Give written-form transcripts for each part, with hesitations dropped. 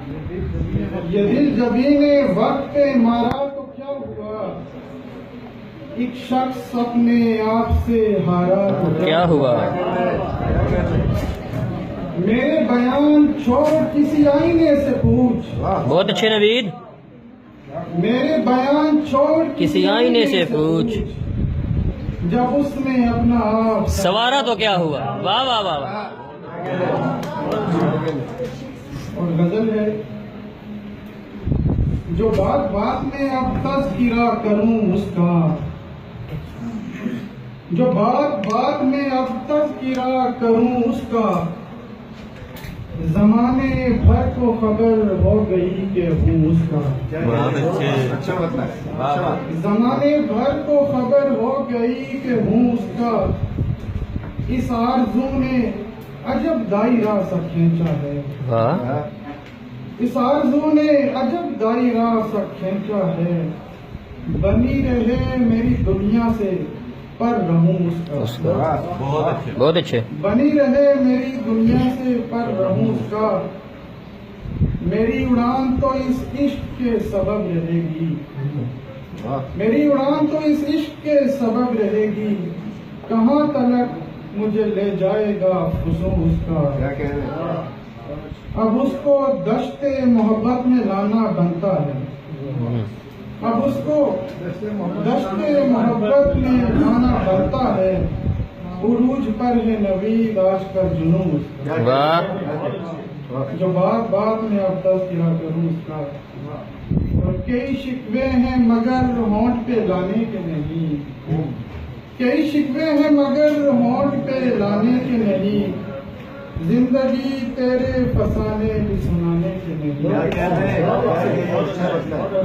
ये दिल जबी ने वक्त पे मारा तो क्या हुआ, एक शख्स अपने आप से हारा तो क्या हुआ। मेरे बयान छोड़ किसी आईने से पूछ। बहुत अच्छे नवीद। मेरे बयान छोड़ किसी आईने से पूछ, जब उसने अपना आप सवारा तो क्या हुआ। वाह वाह वाह वाह। और गजल है, जो बात बात में अब तज़किरा करूं उसका, जो बात बात में अब तज़किरा करूं उसका, जमाने भर को खबर हो गई कि हूँ उसका। अच्छा बता है। जमाने भर को खबर हो गई कि हूँ उसका, इस आरज़ू ने अजब दायरा सा खींचा है। वाह। इस आरज़ू ने अजब दायरा सा खींचा है, बनी रहे मेरी दुनिया से पर रहूं उसका। बहुत अच्छे। बनी रहे मेरी दुनिया से पर रहूं उसका, मेरी उड़ान तो इस इश्क के सबब रहेगी, मेरी उड़ान तो इस इश्क के सबब रहेगी, कहाँ तलक मुझे ले जाएगा हुजूर उसका। क्या कह रहे हैं? अब उसको दश्ते मोहब्बत में लाना बनता है, अब उसको दश्ते मोहब्बत में लाना बनता है, उरूज पर है नवीद आज का जुनून। वाह। जो बात बात में अब तज़किरा करूं उसका, और कई शिकवे हैं मगर होंठ पे लाने के नहीं, कई शिकवे हैं मगर होंठ पे लाने के नहीं, जिंदगी तेरे फसाने भी सुनाने के नहीं।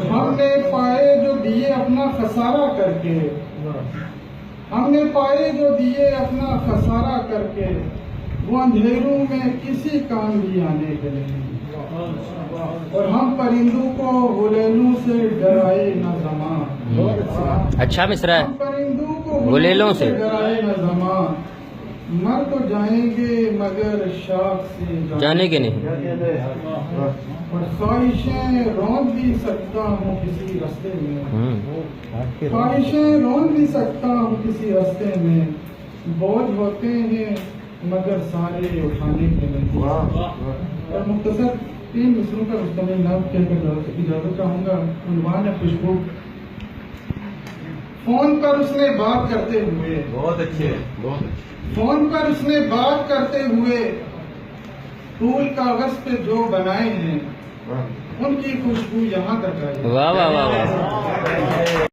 हमने पाए जो दिए अपना खसारा करके, हमने पाए जो दिए अपना खसारा करके, वो अंधेरों में किसी काम भी आने के नहीं। और हम परिंदों को गुलेलों से डराए न ज़मां। अच्छा मिसरा है। हम परिंदों को गुलेलों से डराए न ज़मां, मर तो जाएंगे मगर शाख से जाने के नहीं। और ख्वाहिशें रोक भी सकता हूँ किसी रास्ते में, ख्वाहिशें रोक भी सकता हूँ किसी रास्ते में, बोझ होते हैं मगर सारे उठाने के नहीं। और मुख्तसर 3 मिसरों का मुस्तमिल नाम कहकर इजाजत चाहूंगा। उन्वान है खुशबू। फोन पर उसने बात करते हुए, बहुत अच्छे, बहुत अच्छे। फोन पर उसने बात करते हुए फूल कागज पे जो बनाए हैं, उनकी खुशबू यहाँ तक आई। वाह वाह वाह वाह।